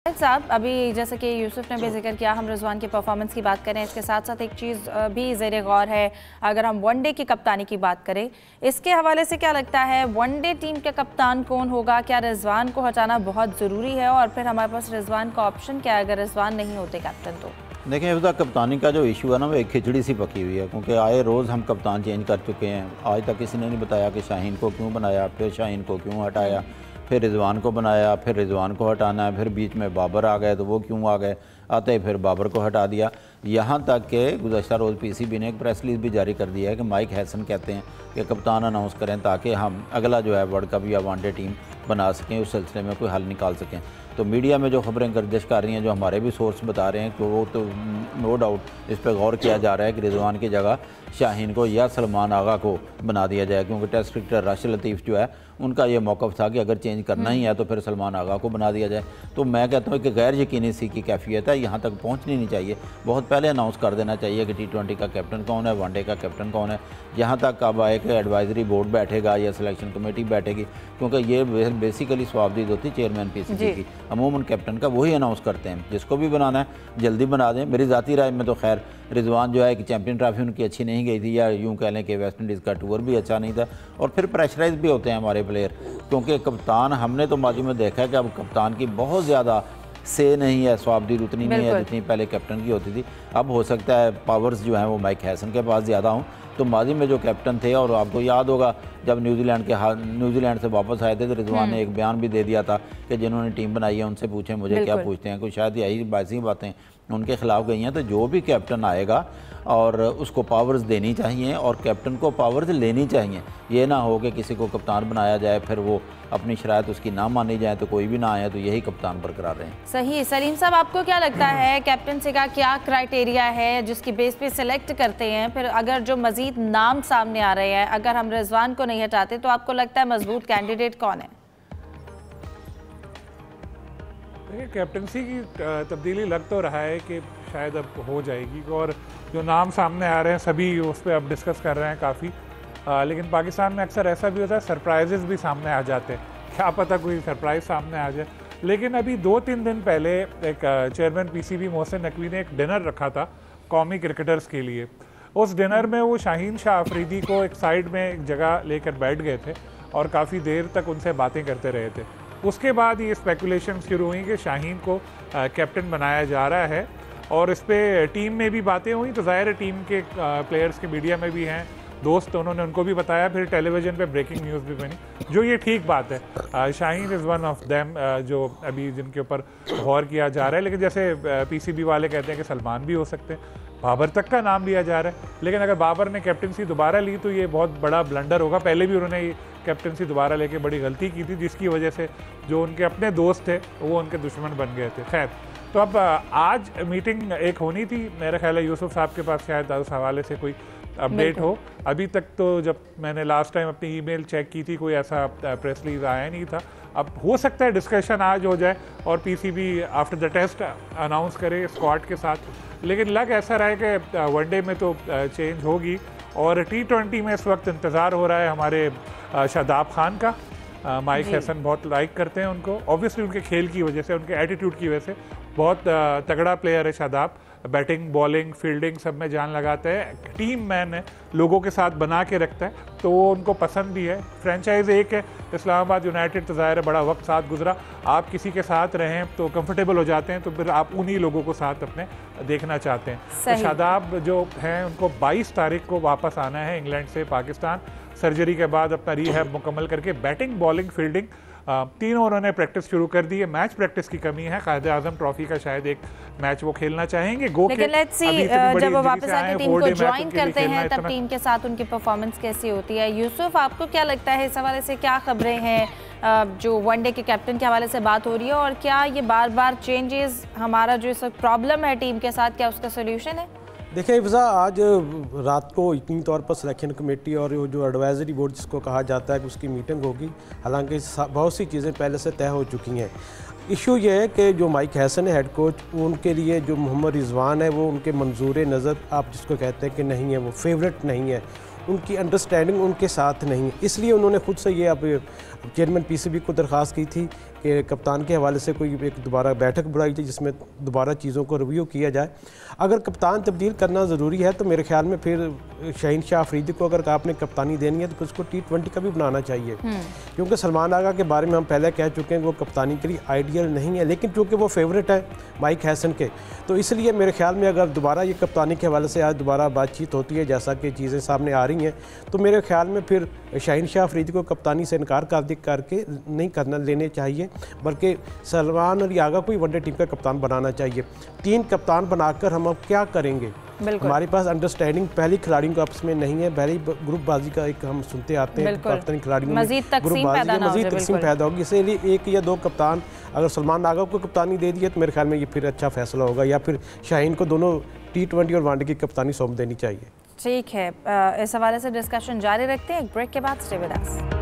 साहब, अभी जैसे कि यूसुफ ने भी जिक्र किया, हम रिजवान की परफॉर्मेंस की बात करें, इसके साथ साथ एक चीज़ भी ज़ेरे गौर है, अगर हम वनडे की कप्तानी की बात करें, इसके हवाले से क्या लगता है वनडे टीम के कप्तान कौन होगा? क्या रिजवान को हटाना बहुत ज़रूरी है? और फिर हमारे पास रिजवान का ऑप्शन क्या है अगर रिजवान नहीं होते कैप्टन? तो देखिए, इसका कप्तानी का जो इशू है ना, वो एक खिचड़ी सी पकी हुई है, क्योंकि आए रोज़ हम कप्तान चेंज कर चुके हैं। आज तक किसी ने नहीं बताया कि शाहीन को क्यों बनाया, फिर शाहीन को क्यों हटाया, फिर रिजवान को बनाया, फिर रिजवान को हटाना है, फिर बीच में बाबर आ गए तो वो क्यों आ गए, आते ही फिर बाबर को हटा दिया। यहाँ तक कि गुज़श्ता रोज़ पीसीबी ने एक प्रेस रिलीज भी जारी कर दिया है कि माइक हैसन कहते हैं कि कप्तान अनाउंस करें ताकि हम अगला जो है वर्ल्ड कप या वनडे टीम बना सकें, उस सिलसिले में कोई हल निकाल सकें। तो मीडिया में जो खबरें गर्दिश कर रही हैं, जो हमारे भी सोर्स बता रहे हैं कि वो तो नो डाउट इस पर गौर किया जा रहा है कि रिजवान की जगह शाहीन को या सलमान आगा को बना दिया जाए, क्योंकि टेस्ट क्रिकेटर राशिद लतीफ़ जो है उनका ये मौक़िफ़ था कि अगर चेंज करना ही है तो फिर सलमान आगा को बना दिया जाए। तो मैं कहता हूँ कि गैर यकीनी सी की कैफियत है, यहाँ तक पहुँचनी नहीं चाहिए। बहुत पहले अनाउंस कर देना चाहिए कि T20 का कैप्टन कौन है, वनडे का कैप्टन कौन है। यहाँ तक अब आए कि एडवाइजरी बोर्ड बैठेगा या सिलेक्शन कमेटी बैठेगी, क्योंकि ये बेसिकली स्वाबदीद होती चेयरमैन पीसीबी की। अमूमन कैप्टन का वही अनाउंस करते हैं, जिसको भी बनाना है जल्दी बना दें। मेरी ज़ाती राय में तो खैर रिजवान जो है कि चैंपियन ट्रॉफी उनकी अच्छी नहीं गई थी, या यूँ कह लें कि वेस्ट इंडीज़ का टूर भी अच्छा नहीं था, और फिर प्रेशराइज भी होते हैं हमारे प्लेयर, क्योंकि कप्तान हमने तो माजी में देखा है कि अब कप्तान की बहुत ज़्यादा से नहीं है, स्वाबदीद उतनी नहीं है जितनी पहले कैप्टन की होती थी। अब हो सकता है पावर्स जो हैं वो माइक हैसन के पास ज़्यादा हों। तो माजी में जो कैप्टन थे, और आपको याद होगा जब न्यूजीलैंड से वापस आए थे तो रिजवान ने एक बयान भी दे दिया था कि जिन्होंने टीम बनाई है उनसे पूछें मुझे क्या पूछते हैं, कुछ शायद यही बासी बातें उनके खिलाफ गई हैं। तो जो भी कैप्टन आएगा और उसको पावर्स देनी चाहिए और कैप्टन को पावर्स लेनी चाहिए। ये ना हो कि किसी को कप्तान बनाया जाए फिर वो अपनी शरायत उसकी ना मानी जाए तो कोई भी ना आए, तो यही कप्तान बरकरार रहें। सही। सलीम साहब, आपको क्या लगता है कैप्टनसी का क्या क्राइटेरिया है जिसकी बेस पे सिलेक्ट करते हैं? फिर अगर जो मजीद नाम सामने आ रहे हैं, अगर हम रिजवान को नहीं हटाते तो आपको लगता है मजबूत कैंडिडेट कौन है? देखिए, कैप्टनसी की तब्दीली लग तो रहा है कि शायद अब हो जाएगी, और जो नाम सामने आ रहे हैं सभी उस पर अब डिस्कस कर रहे हैं काफ़ी। लेकिन पाकिस्तान में अक्सर ऐसा भी होता है, सरप्राइजेस भी सामने आ जाते हैं, क्या पता कोई सरप्राइज़ सामने आ जाए। लेकिन अभी 2-3 दिन पहले एक चेयरमैन पीसीबी मोहसिन नकवी ने एक डिनर रखा था कौमी क्रिकेटर्स के लिए। उस डिनर में वो शाहीन शाह अफरीदी को एक साइड में एक जगह लेकर बैठ गए थे और काफ़ी देर तक उनसे बातें करते रहे थे। उसके बाद ये स्पेकुलेशन शुरू हुई कि शाहीन को कैप्टन बनाया जा रहा है, और इस पर टीम में भी बातें हुई। तो ज़ाहिर है टीम के प्लेयर्स के मीडिया में भी हैं दोस्त, उन्होंने उनको भी बताया, फिर टेलीविज़न पे ब्रेकिंग न्यूज़ भी बनी, जो ये ठीक बात है। Shaheen is one of them जो अभी जिनके ऊपर गौर किया जा रहा है। लेकिन जैसे पीसीबी वाले कहते हैं कि सलमान भी हो सकते हैं, बाबर तक का नाम लिया जा रहा है। लेकिन अगर बाबर ने कैप्टनसी दोबारा ली तो ये बहुत बड़ा ब्लंडर होगा। पहले भी उन्होंने कैप्टनसी दोबारा लेके बड़ी गलती की थी, जिसकी वजह से जो उनके अपने दोस्त थे वो उनके दुश्मन बन गए थे। खैर, तो अब आज मीटिंग एक होनी थी, मेरा ख्याल है यूसुफ साहब के पास शायद उस हवाले से कोई अपडेट हो। अभी तक तो जब मैंने लास्ट टाइम अपनी ईमेल चेक की थी कोई ऐसा प्रेस रिलीज आया नहीं था। अब हो सकता है डिस्कशन आज हो जाए और PCB after the test announce करे स्क्वाड के साथ। लेकिन लग ऐसा रहा है कि वनडे में तो चेंज होगी, और T20 में इस वक्त इंतज़ार हो रहा है हमारे शादाब खान का। माइक हैसन बहुत लाइक करते हैं उनको, ऑब्वियसली उनके खेल की वजह से, उनके एटीट्यूड की वजह से। बहुत तगड़ा प्लेयर है शादाब, बैटिंग बॉलिंग फील्डिंग सब में जान लगाता है, टीम मैन है, लोगों के साथ बना के रखता है, तो वो उनको पसंद भी है। फ्रेंचाइज एक है इस्लामाबाद यूनाइटेड, तो ज़ाहिर है बड़ा वक्त साथ गुजरा, आप किसी के साथ रहें तो कंफर्टेबल हो जाते हैं, तो फिर आप उन्हीं लोगों को साथ अपने देखना चाहते हैं। तो शादाब जो हैं उनको 22 तारीख को वापस आना है इंग्लैंड से पाकिस्तान, सर्जरी के बाद अपना रीहैब मुकम्मल करके। बैटिंग बॉलिंग फील्डिंग तीनों उन्होंने प्रैक्टिस शुरू कर दी है। मैच प्रैक्टिस की कमी है, कायदे आजम ट्रॉफी का शायद एक मैच वो खेलना चाहेंगे। लेकिन लेट्स सी जब वो वापस आके टीम को ज्वाइन करते हैं तब टीम के साथ उनकी परफॉर्मेंस कैसी होती है। यूसुफ, आपको क्या लगता है इस हवाले से, क्या खबरें हैं जो वनडे के कैप्टन के हवाले से बात हो रही है, और क्या ये बार बार चेंजेस हमारा जो इस प्रॉब्लम है टीम के साथ, क्या उसका सोल्यूशन है? देखिए इफ्ज़ा, आज रात को यकीनी तौर पर सिलेक्शन कमेटी और जो एडवाइजरी बोर्ड जिसको कहा जाता है कि उसकी मीटिंग होगी। हालांकि बहुत सी चीज़ें पहले से तय हो चुकी हैं। इशू ये है कि जो माइक हैसन है हेड कोच, उनके लिए जो मोहम्मद रिजवान है वो उनके मंजूर नज़र आप जिसको कहते हैं कि नहीं है, वो फेवरेट नहीं है, उनकी अंडरस्टैंडिंग उनके साथ नहीं है। इसलिए उन्होंने खुद से ये अब चेयरमैन पीसीबी को दरख्वास्त की थी कि कप्तान के हवाले से कोई एक दोबारा बैठक बुलाई थी जिसमें दोबारा चीज़ों को रिव्यू किया जाए। अगर कप्तान तब्दील करना ज़रूरी है तो मेरे ख्याल में फिर शाहीन शाह अफरीदी को अगर आपने कप्तानी देनी है तो फिर उसको T20 का भी बनाना चाहिए, क्योंकि सलमान आगा के बारे में हम पहले कह चुके हैं वो कप्तानी के लिए आइडियल नहीं है, लेकिन चूँकि वो फेवरेट है माइक हैसन के, तो इसलिए मेरे ख्याल में अगर दोबारा ये कप्तानी के हवाले से आज दोबारा बातचीत होती है जैसा कि चीज़ें सामने आ रही हैं, तो मेरे ख्याल में फिर शाहीन शाह अफरीदी को कप्तानी से इनकार करके नहीं करना लेने चाहिए, बल्कि सलमान अली आगा को ही वनडे टीम का कप्तान बनाना चाहिए। 3 कप्तान बनाकर हम अब क्या करेंगे? हमारे पास अंडरस्टैंडिंग पहले खिलाड़ियों को आपस में नहीं है, पहले ग्रुपबाजी का एक हम सुनते आते हैं पाकिस्तानी खिलाड़ियों में मजीद तकसीम पैदा होगी। इसलिए 1 या 2 कप्तान अगर सलमान आगा को कप्तानी दे दी है तो मेरे ख्याल में ये फिर अच्छा फैसला होगा, या फिर शाहीन को दोनों T20 और वनडे की कप्तानी सौंप देनी चाहिए। ठीक है, इस हवाले से डिस्कशन जारी रखते हैं, एक ब्रेक के बाद स्टे विद अस।